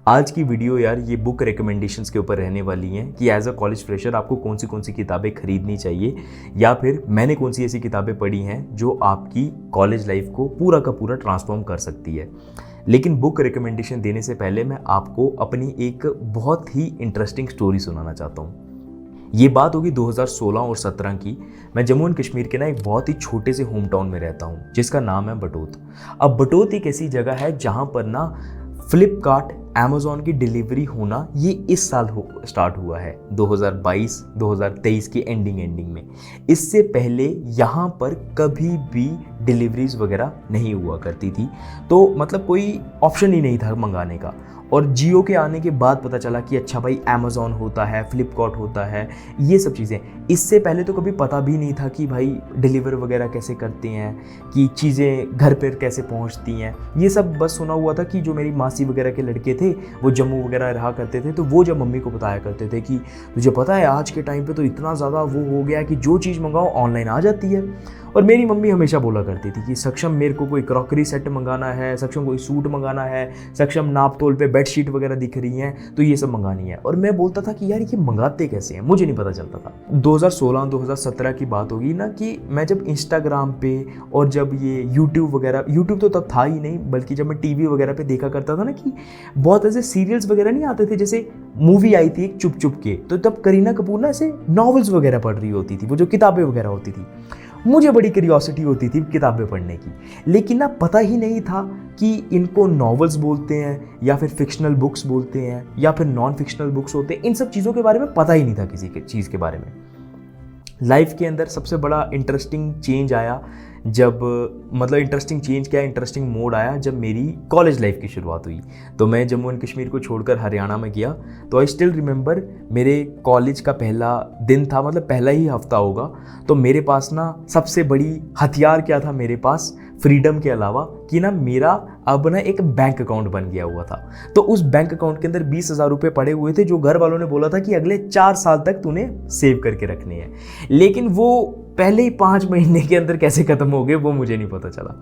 आज की वीडियो यार ये बुक रिकमेंडेशंस के ऊपर रहने वाली हैं कि एज अ कॉलेज फ्रेशर आपको कौन सी किताबें खरीदनी चाहिए या फिर मैंने कौन सी ऐसी किताबें पढ़ी हैं जो आपकी कॉलेज लाइफ को पूरा का पूरा ट्रांसफॉर्म कर सकती है। लेकिन बुक रिकमेंडेशन देने से पहले मैं आपको अपनी एक बहुत ही इंटरेस्टिंग स्टोरी सुनाना चाहता हूँ। ये बात होगी 2016 और 17 की। मैं जम्मू एंड कश्मीर के ना एक बहुत ही छोटे से होम टाउन में रहता हूँ जिसका नाम है बटोत। अब बटोत एक ऐसी जगह है जहाँ पर ना फ्लिपकार्ट अमेज़ॉन की डिलीवरी होना ये इस साल स्टार्ट हुआ है 2022-2023 की एंडिंग में। इससे पहले यहाँ पर कभी भी डिलीवरीज वगैरह नहीं हुआ करती थी, तो मतलब कोई ऑप्शन ही नहीं था मंगाने का। और जियो के आने के बाद पता चला कि अच्छा भाई अमेज़ॉन होता है, फ्लिपकार्ट होता है, ये सब चीज़ें। इससे पहले तो कभी पता भी नहीं था कि भाई डिलीवर वगैरह कैसे करते हैं, कि चीज़ें घर पर कैसे पहुंचती हैं। ये सब बस सुना हुआ था कि जो मेरी मासी वगैरह के लड़के थे वो जम्मू वगैरह रहा करते थे, तो वो जब मम्मी को बताया करते थे कि तुझे पता है आज के टाइम पे तो इतना ज़्यादा वो हो गया कि जो चीज़ मंगाओ ऑनलाइन आ जाती है। और मेरी मम्मी हमेशा बोला करती थी कि सक्षम मेरे को कोई क्रॉकरी सेट मंगाना है, सक्षम कोई सूट मंगाना है, सक्षम नाप तोल पे बेडशीट वगैरह दिख रही हैं तो ये सब मंगानी है। और मैं बोलता था कि यार ये मंगाते कैसे हैं, मुझे नहीं पता चलता था। 2016-2017 की बात होगी ना कि मैं जब इंस्टाग्राम पे और जब ये यूट्यूब तो तब था ही नहीं, बल्कि जब मैं टीवी वगैरह पे देखा करता था ना कि बहुत ऐसे सीरियल्स वगैरह नहीं आते थे। जैसे मूवी आई थी एक चुप चुप के, तो तब करीना कपूर ना ऐसे नॉवेल्स वगैरह पढ़ रही होती थी, वो जो किताबें वगैरह होती थी। मुझे बड़ी क्यूरियोसिटी होती थी किताबें पढ़ने की, लेकिन ना पता ही नहीं था कि इनको नॉवेल्स बोलते हैं या फिर फिक्शनल बुक्स बोलते हैं या फिर नॉन फिक्शनल बुक्स होते हैं। इन सब चीज़ों के बारे में पता ही नहीं था किसी के चीज़ के बारे में। लाइफ के अंदर सबसे बड़ा इंटरेस्टिंग चेंज आया जब, मतलब इंटरेस्टिंग चेंज क्या, इंटरेस्टिंग मोड आया जब मेरी कॉलेज लाइफ की शुरुआत हुई। तो मैं जम्मू एंड कश्मीर को छोड़कर हरियाणा में गया। तो आई स्टिल रिमेंबर मेरे कॉलेज का पहला दिन था, मतलब पहला ही हफ्ता होगा। तो मेरे पास ना सबसे बड़ी हथियार क्या था मेरे पास फ्रीडम के अलावा, कि ना मेरा अब ना एक बैंक अकाउंट बन गया हुआ था। तो उस बैंक अकाउंट के अंदर 20,000 रुपये पड़े हुए थे जो घर वालों ने बोला था कि अगले 4 साल तक तूने सेव करके रखने हैं। लेकिन वो पहले ही 5 महीने के अंदर कैसे ख़त्म हो गए वो मुझे नहीं पता चला।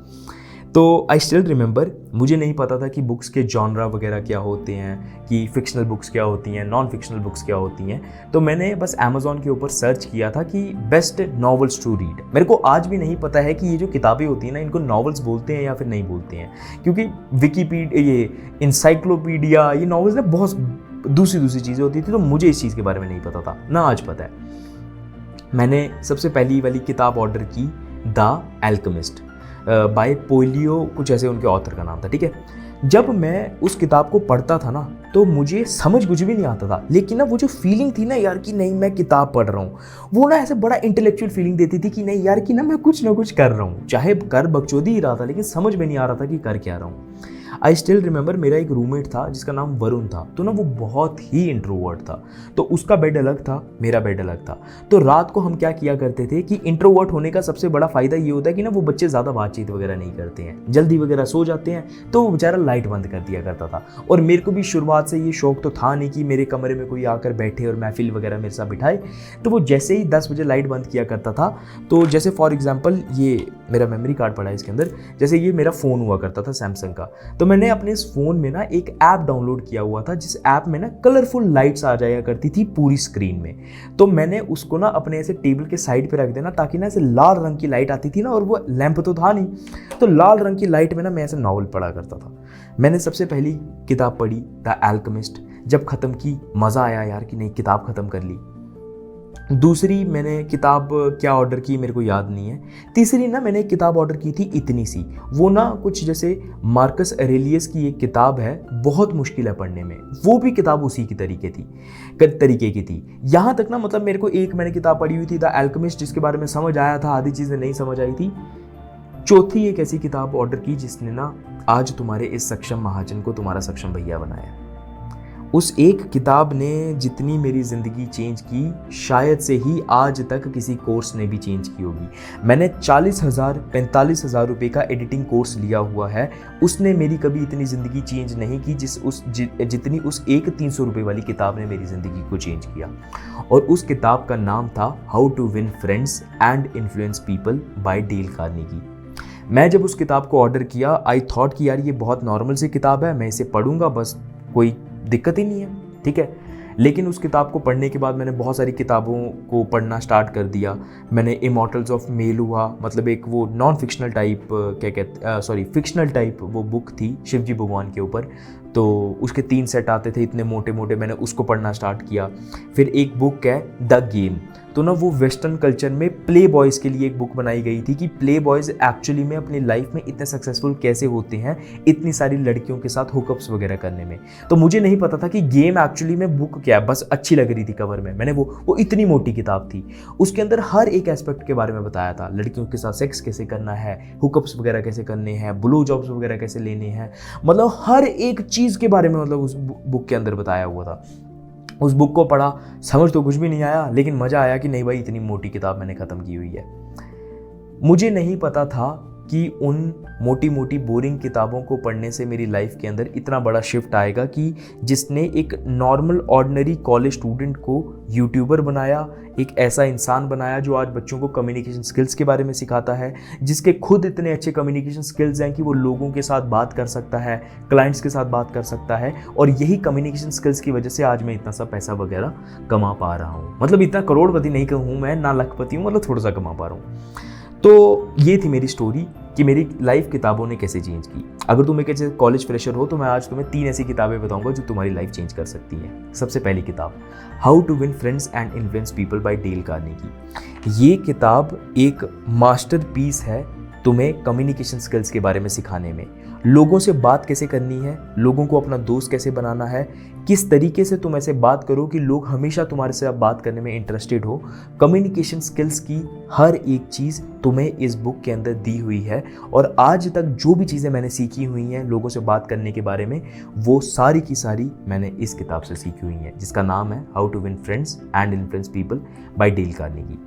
तो आई स्टिल रिमेंबर, मुझे नहीं पता था कि बुक्स के जॉनरा वगैरह क्या होते हैं, कि फ़िक्शनल बुक्स क्या होती हैं, नॉन फिक्शनल बुक्स क्या होती हैं। तो मैंने बस अमेज़ॉन के ऊपर सर्च किया था कि बेस्ट नॉवेल्स टू रीड। मेरे को आज भी नहीं पता है कि ये जो किताबें होती हैं ना, इनको नॉवेल्स बोलते हैं या फिर नहीं बोलते हैं, क्योंकि विकीपीडिया, ये इंसाइक्लोपीडिया, ये नॉवेल्स ना बहुत दूसरी चीज़ें होती थी। तो मुझे इस चीज़ के बारे में नहीं पता था, ना आज पता है। मैंने सबसे पहली वाली किताब ऑर्डर की द एल्केमिस्ट बाय पोलियो, कुछ ऐसे उनके ऑथर का नाम था, ठीक है। जब मैं उस किताब को पढ़ता था ना तो मुझे समझ कुछ भी नहीं आता था, लेकिन ना वो जो फीलिंग थी ना यार कि नहीं मैं किताब पढ़ रहा हूँ, वो ना ऐसे बड़ा इंटेलेक्चुअल फीलिंग देती थी कि नहीं यार कि ना मैं कुछ ना कुछ कर रहा हूँ, चाहे कर बकचोदी ही रहा था लेकिन समझ में नहीं आ रहा था कि कर क्या रहा हूँ। आई स्टिल रिमेंबर, मेरा एक रूममेट था जिसका नाम वरुण था। तो ना वो बहुत ही इंट्रोवर्ट था, तो उसका बेड अलग था, मेरा बेड अलग था। तो रात को हम क्या किया करते थे कि इंट्रोवर्ट होने का सबसे बड़ा फायदा ये होता है कि ना वो बच्चे ज़्यादा बातचीत वगैरह नहीं करते हैं, जल्दी वगैरह सो जाते हैं, तो वो बेचारा लाइट बंद कर दिया करता था। और मेरे को भी शुरुआत से ये शौक तो था नहीं कि मेरे कमरे में कोई आकर बैठे और महफिल वगैरह मेरे साथ बिठाए। तो वो जैसे ही 10 बजे लाइट बंद किया करता था, तो जैसे फॉर एग्जाम्पल ये मेरा मेमोरी कार्ड पड़ा है इसके अंदर, जैसे ये मेरा फ़ोन हुआ करता था सैमसंग का, तो मैंने अपने इस फ़ोन में ना एक ऐप डाउनलोड किया हुआ था जिस ऐप में ना कलरफुल लाइट्स आ जाया करती थी पूरी स्क्रीन में। तो मैंने उसको ना अपने ऐसे टेबल के साइड पे रख देना ताकि ना ऐसे लाल रंग की लाइट आती थी ना, और वो लैंप तो था नहीं, तो लाल रंग की लाइट में ना मैं ऐसे नॉवल पढ़ा करता था। मैंने सबसे पहली किताब पढ़ी द एल्केमिस्ट। जब ख़त्म की मज़ा आया यार कि नहीं किताब ख़त्म कर ली। दूसरी मैंने किताब क्या ऑर्डर की मेरे को याद नहीं है। तीसरी ना मैंने एक किताब ऑर्डर की थी इतनी सी, वो ना कुछ जैसे मार्कस एरेलियस की एक किताब है, बहुत मुश्किल है पढ़ने में, वो भी किताब उसी की तरीके की थी। यहाँ तक ना मतलब मेरे को एक मैंने किताब पढ़ी हुई थी द एल्केमिस्ट जिसके बारे में समझ आया था, आधी चीज़ें नहीं समझ आई थी। चौथी एक ऐसी किताब ऑर्डर की जिसने ना आज तुम्हारे इस सक्षम महाजन को तुम्हारा सक्षम भैया बनाया। उस एक किताब ने जितनी मेरी ज़िंदगी चेंज की, शायद से ही आज तक किसी कोर्स ने भी चेंज की होगी। मैंने 40,000-45,000 रुपये का एडिटिंग कोर्स लिया हुआ है, उसने मेरी कभी इतनी ज़िंदगी चेंज नहीं की जितनी उस एक 300 रुपये वाली किताब ने मेरी ज़िंदगी को चेंज किया। और उस किताब का नाम था how to win friends and influence people by Dale Carnegie. मैं जब उस किताब को ऑर्डर किया, आई थॉट कि यार ये बहुत नॉर्मल सी किताब है, मैं इसे पढ़ूंगा, बस कोई दिक्कत ही नहीं है, ठीक है। लेकिन उस किताब को पढ़ने के बाद मैंने बहुत सारी किताबों को पढ़ना स्टार्ट कर दिया। मैंने इमॉर्टल्स ऑफ मेलुहा, मतलब एक वो non fictional type fictional type वो बुक थी शिवजी भगवान के ऊपर, तो उसके 3 सेट आते थे इतने मोटे मोटे, मैंने उसको पढ़ना स्टार्ट किया। फिर एक बुक है द गेम, तो ना वो वेस्टर्न कल्चर में प्ले बॉयज़ के लिए एक बुक बनाई गई थी कि प्ले बॉयज़ एक्चुअली में अपनी लाइफ में इतने सक्सेसफुल कैसे होते हैं इतनी सारी लड़कियों के साथ हुकअप्स वगैरह करने में। तो मुझे नहीं पता था कि गेम एक्चुअली में बुक क्या है, बस अच्छी लग रही थी कवर में। मैंने वो इतनी मोटी किताब थी, उसके अंदर हर एक एस्पेक्ट के बारे में बताया था, लड़कियों के साथ सेक्स कैसे करना है, हुकअप्स वगैरह कैसे करने हैं, ब्लो जॉब्स वगैरह कैसे लेने हैं, मतलब हर एक चीज़ के बारे में मतलब उस बुक के अंदर बताया हुआ था। उस बुक को पढ़ा, समझ तो कुछ भी नहीं आया, लेकिन मज़ा आया कि नहीं भाई इतनी मोटी किताब मैंने ख़त्म की हुई है। मुझे नहीं पता था कि उन मोटी मोटी बोरिंग किताबों को पढ़ने से मेरी लाइफ के अंदर इतना बड़ा शिफ्ट आएगा कि जिसने एक नॉर्मल ऑर्डिनरी कॉलेज स्टूडेंट को यूट्यूबर बनाया, एक ऐसा इंसान बनाया जो आज बच्चों को कम्युनिकेशन स्किल्स के बारे में सिखाता है, जिसके खुद इतने अच्छे कम्युनिकेशन स्किल्स हैं कि वो लोगों के साथ बात कर सकता है, क्लाइंट्स के साथ बात कर सकता है, और यही कम्युनिकेशन स्किल्स की वजह से आज मैं इतना सा पैसा वगैरह कमा पा रहा हूँ। मतलब इतना करोड़पति नहीं कहूँ मैं, ना लखपति हूँ, मतलब थोड़ा सा कमा पा रहा हूँ। तो ये थी मेरी स्टोरी कि मेरी लाइफ किताबों ने कैसे चेंज की। अगर तुम एक ऐसे कॉलेज फ्रेशर हो तो मैं आज तुम्हें 3 ऐसी किताबें बताऊंगा जो तुम्हारी लाइफ चेंज कर सकती है। सबसे पहली किताब how to win friends and influence people by Dale Carnegie. ये किताब एक मास्टरपीस है तुम्हें कम्युनिकेशन स्किल्स के बारे में सिखाने में, लोगों से बात कैसे करनी है, लोगों को अपना दोस्त कैसे बनाना है, किस तरीके से तुम ऐसे बात करो कि लोग हमेशा तुम्हारे से बात करने में इंटरेस्टेड हो। कम्युनिकेशन स्किल्स की हर एक चीज़ तुम्हें इस बुक के अंदर दी हुई है, और आज तक जो भी चीज़ें मैंने सीखी हुई हैं लोगों से बात करने के बारे में, वो सारी की सारी मैंने इस किताब से सीखी हुई हैं, जिसका नाम है how to win friends and influence people by Dale Carnegie.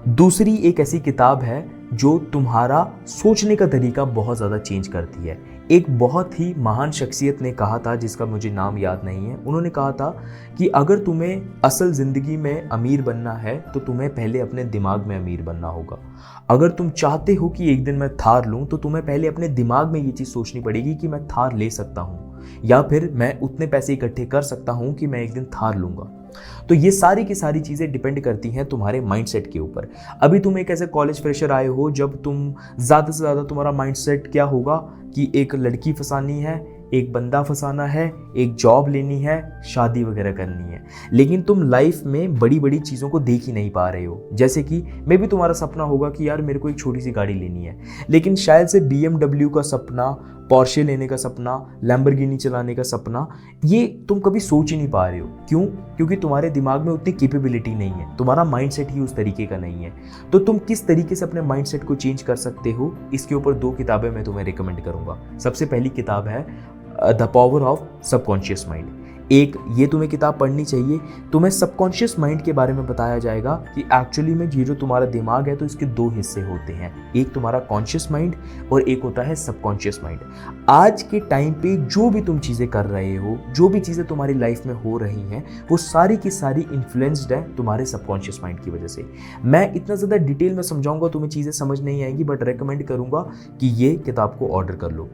दूसरी एक ऐसी किताब है जो तुम्हारा सोचने का तरीका बहुत ज़्यादा चेंज करती है। एक बहुत ही महान शख्सियत ने कहा था, जिसका मुझे नाम याद नहीं है, उन्होंने कहा था कि अगर तुम्हें असल ज़िंदगी में अमीर बनना है तो तुम्हें पहले अपने दिमाग में अमीर बनना होगा। अगर तुम चाहते हो कि एक दिन मैं थार लूँ तो तुम्हें पहले अपने दिमाग में ये चीज़ सोचनी पड़ेगी कि मैं थार ले सकता हूँ, या फिर मैं उतने पैसे इकट्ठे कर सकता हूँ कि मैं एक दिन थार लूँगा। तो ये सारी की सारी चीज़ें डिपेंड करती हैं तुम्हारे माइंडसेट के ऊपर। अभी तुम एक ऐसे कॉलेज फ्रेशर आए हो जब तुम ज़्यादा से ज़्यादा तुम्हारा माइंडसेट क्या होगा कि एक लड़की फंसानी है, एक बंदा फंसाना है, एक जॉब लेनी है, शादी वगैरह करनी है। लेकिन तुम लाइफ में बड़ी बड़ी चीज़ों को देख ही नहीं पा रहे हो। जैसे कि मे भी तुम्हारा सपना होगा कि यार मेरे को एक छोटी सी गाड़ी लेनी है, लेकिन शायद से BMW का सपना, पोर्शे लेने का सपना, लैम्बोर्गिनी चलाने का सपना, ये तुम कभी सोच ही नहीं पा रहे हो। क्यों? क्योंकि तुम्हारे दिमाग में उतनी कैपेबिलिटी नहीं है, तुम्हारा माइंडसेट ही उस तरीके का नहीं है। तो तुम किस तरीके से अपने माइंडसेट को चेंज कर सकते हो, इसके ऊपर 2 किताबें मैं तुम्हें रिकमेंड करूंगा। सबसे पहली किताब है the power of subconscious mind. एक ये तुम्हें किताब पढ़नी चाहिए। तुम्हें सबकॉन्शियस माइंड के बारे में बताया जाएगा कि एक्चुअली में ये जो तुम्हारा दिमाग है तो इसके 2 हिस्से होते हैं, एक तुम्हारा कॉन्शियस माइंड और एक होता है सबकॉन्शियस माइंड। आज के टाइम पे जो भी तुम चीज़ें कर रहे हो, जो भी चीज़ें तुम्हारी लाइफ में हो रही हैं, वो सारी की सारी इन्फ्लुएंस्ड है तुम्हारे सबकॉन्शियस माइंड की वजह से। मैं इतना ज़्यादा डिटेल में समझाऊंगा तुम्हें चीज़ें समझ नहीं आएंगी, बट रेकमेंड करूँगा कि ये किताब को ऑर्डर कर लो।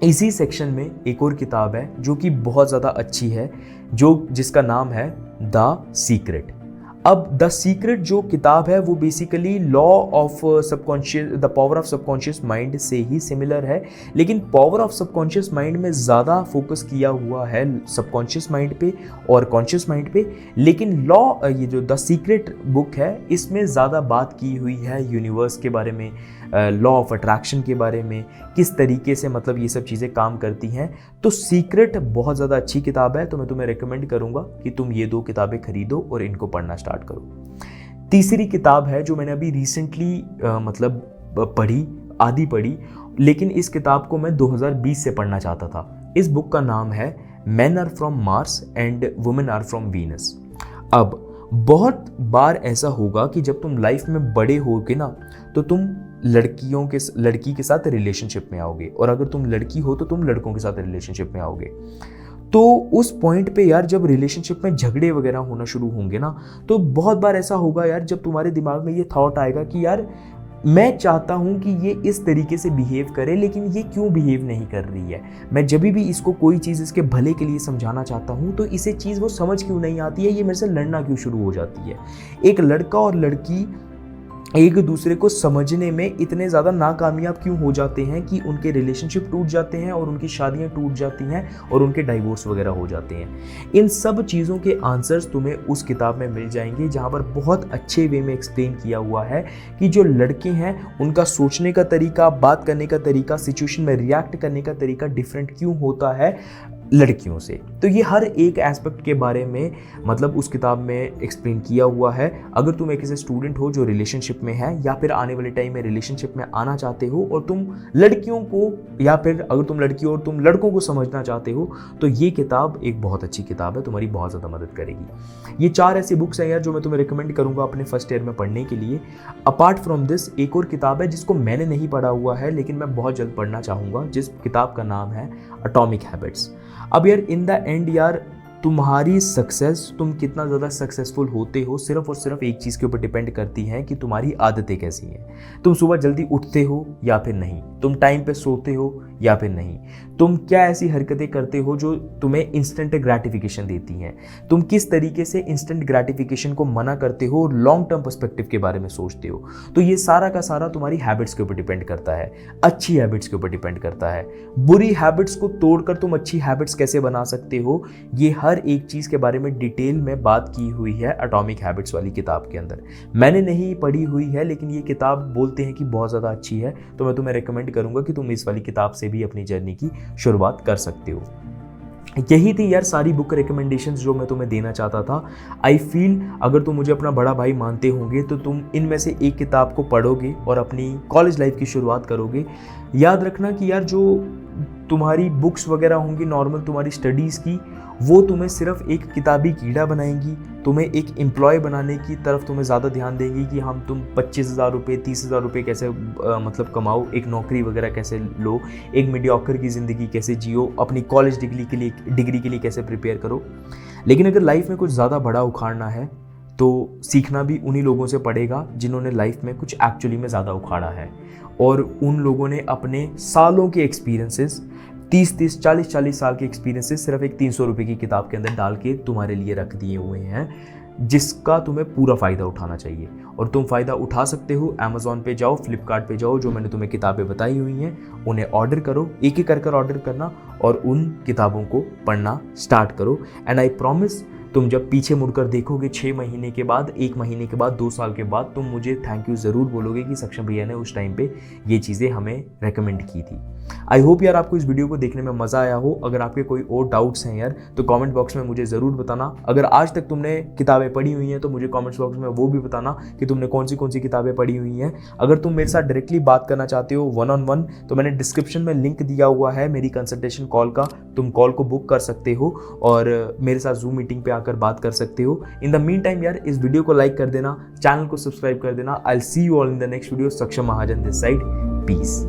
इसी सेक्शन में एक और किताब है जो कि बहुत ज़्यादा अच्छी है, जिसका नाम है द सीक्रेट। अब द सीक्रेट जो किताब है वो basically law of subconscious, the power of subconscious mind से ही सिमिलर है, लेकिन पावर ऑफ सबकॉन्शियस माइंड में ज़्यादा फोकस किया हुआ है सबकॉन्शियस माइंड पे और कॉन्शियस माइंड पे। लेकिन ये जो द सीक्रेट बुक है इसमें ज़्यादा बात की हुई है यूनिवर्स के बारे में, लॉ ऑफ अट्रैक्शन के बारे में, किस तरीके से मतलब ये सब चीज़ें काम करती हैं। तो सीक्रेट बहुत ज़्यादा अच्छी किताब है, तो मैं तुम्हें रेकमेंड करूँगा कि तुम ये 2 किताबें खरीदो और इनको पढ़ना स्टार्ट करो। तीसरी किताब है जो मैंने अभी रिसेंटली आधी पढ़ी, लेकिन इस किताब को मैं 2020 से पढ़ना चाहता था। इस बुक का नाम है men are from Mars and women are from Venus. अब बहुत बार ऐसा होगा कि जब तुम लाइफ में बड़े होगे ना तो तुम लड़की के साथ रिलेशनशिप में आओगे, और अगर तुम लड़की हो तो तुम लड़कों के साथ रिलेशनशिप में आओगे। तो उस पॉइंट पे यार जब रिलेशनशिप में झगड़े वगैरह होना शुरू होंगे ना, तो बहुत बार ऐसा होगा यार जब तुम्हारे दिमाग में ये थॉट आएगा कि यार मैं चाहता हूँ कि ये इस तरीके से बिहेव करे, लेकिन ये क्यों बिहेव नहीं कर रही है। मैं जब भी इसको कोई चीज़ इसके भले के लिए समझाना चाहता हूँ तो इसे चीज़ वो समझ क्यों नहीं आती है, ये मेरे से लड़ना क्यों शुरू हो जाती है। एक लड़का और लड़की एक दूसरे को समझने में इतने ज़्यादा नाकामयाब क्यों हो जाते हैं कि उनके रिलेशनशिप टूट जाते हैं और उनकी शादियां टूट जाती हैं और उनके डाइवोर्स वगैरह हो जाते हैं। इन सब चीज़ों के आंसर्स तुम्हें उस किताब में मिल जाएंगे, जहां पर बहुत अच्छे वे में एक्सप्लेन किया हुआ है कि जो लड़के हैं उनका सोचने का तरीका, बात करने का तरीका, सिचुएशन में रिएक्ट करने का तरीका डिफरेंट क्यों होता है लड़कियों से। तो ये हर एक एस्पेक्ट के बारे में मतलब उस किताब में एक्सप्लेन किया हुआ है। अगर तुम एक ऐसे स्टूडेंट हो जो रिलेशनशिप में है या फिर आने वाले टाइम में रिलेशनशिप में आना चाहते हो और तुम लड़कियों को, या फिर अगर तुम लड़की हो और तुम लड़कों को समझना चाहते हो, तो ये किताब एक बहुत अच्छी किताब है, तुम्हारी बहुत ज़्यादा मदद करेगी। ये 4 ऐसी बुक्स हैं यार जो मैं तुम्हें रिकमेंड करूँगा अपने फर्स्ट ईयर में पढ़ने के लिए। अपार्ट फ्रॉम दिस एक और किताब है जिसको मैंने नहीं पढ़ा हुआ है लेकिन मैं बहुत जल्द पढ़ना चाहूँगा, जिस किताब का नाम है एटॉमिक हैबिट्स। अब यार इन द एंड यार तुम्हारी सक्सेस, तुम कितना ज़्यादा सक्सेसफुल होते हो सिर्फ और सिर्फ एक चीज़ के ऊपर डिपेंड करती है कि तुम्हारी आदतें कैसी हैं। तुम सुबह जल्दी उठते हो या फिर नहीं, तुम टाइम पे सोते हो या फिर नहीं, तुम क्या ऐसी हरकतें करते हो जो तुम्हें इंस्टेंट ग्रेटिफिकेशन देती हैं, तुम किस तरीके से इंस्टेंट ग्रेटिफिकेशन को मना करते हो और लॉन्ग टर्म पर्सपेक्टिव के बारे में सोचते हो। तो ये सारा का सारा तुम्हारी हैबिट्स के ऊपर डिपेंड करता है, अच्छी हैबिट्स के ऊपर डिपेंड करता है। बुरी हैबिट्स को तोड़कर तुम अच्छी हैबिट्स कैसे बना सकते हो, ये हर एक चीज़ के बारे में डिटेल में बात की हुई है एटॉमिक हैबिट्स वाली किताब के अंदर। मैंने नहीं पढ़ी हुई है लेकिन ये किताब बोलते हैं कि बहुत ज़्यादा अच्छी है, तो मैं तुम्हें रिकमेंड करूँगा कि तुम इस वाली किताब से भी अपनी जर्नी की शुरुआत कर सकते हो। यही थी यार सारी बुक रिकमेंडेशंस जो मैं तुम्हें देना चाहता था। आई फील अगर तुम मुझे अपना बड़ा भाई मानते होंगे तो तुम इनमें से एक किताब को पढ़ोगे और अपनी कॉलेज लाइफ की शुरुआत करोगे। याद रखना कि यार जो तुम्हारी बुक्स वगैरह होंगी नॉर्मल तुम्हारी स्टडीज़ की, वो तुम्हें सिर्फ एक किताबी कीड़ा बनाएंगी, तुम्हें एक एम्प्लॉय बनाने की तरफ तुम्हें ज़्यादा ध्यान देंगी कि हम तुम 25,000 रुपये 30,000 रुपये कैसे मतलब कमाओ, एक नौकरी वगैरह कैसे लो, एक मीडियोकर की ज़िंदगी कैसे जियो, अपनी कॉलेज डिग्री के लिए कैसे प्रिपेयर करो। लेकिन अगर लाइफ में कुछ ज़्यादा बड़ा उखाड़ना है तो सीखना भी उन्हीं लोगों से पड़ेगा जिन्होंने लाइफ में कुछ एक्चुअली में ज़्यादा उखाड़ा है, और उन लोगों ने अपने सालों के एक्सपीरियंसेस 30-30 40-40 साल के एक्सपीरियंसेस सिर्फ एक 300 रुपये की किताब के अंदर डाल के तुम्हारे लिए रख दिए हुए हैं, जिसका तुम्हें पूरा फ़ायदा उठाना चाहिए। और तुम फ़ायदा उठा सकते हो। अमेज़ॉन पे जाओ, फ्लिपकार्ट पे जाओ, जो मैंने तुम्हें किताबें बताई हुई हैं उन्हें ऑर्डर करो, एक एक कर ऑर्डर करना और उन किताबों को पढ़ना स्टार्ट करो। एंड आई प्रॉमिस तुम जब पीछे मुड़कर देखोगे 6 महीने के बाद, 1 महीने के बाद, 2 साल के बाद, तुम मुझे थैंक यू ज़रूर बोलोगे कि सक्षम भैया ने उस टाइम पे ये चीज़ें हमें रेकमेंड की थी। आई होप यार आपको इस वीडियो को देखने में मज़ा आया हो। अगर आपके कोई और डाउट्स हैं यार तो कमेंट बॉक्स में मुझे ज़रूर बताना। अगर आज तक तुमने किताबें पढ़ी हुई हैं तो मुझे कमेंट्स बॉक्स में वो भी बताना कि तुमने कौन सी किताबें पढ़ी हुई हैं। अगर तुम मेरे साथ डायरेक्टली बात करना चाहते हो 1-on-1 तो मैंने डिस्क्रिप्शन में लिंक दिया हुआ है मेरी कंसल्टेशन कॉल का, तुम कॉल को बुक कर सकते हो और मेरे साथ जूम मीटिंग पे आकर बात कर सकते हो। इन द मीन टाइम यार इस वीडियो को लाइक कर देना, चैनल को सब्सक्राइब कर देना। I will see you all in the next video. सक्षम महाजन दिस साइड, पीस।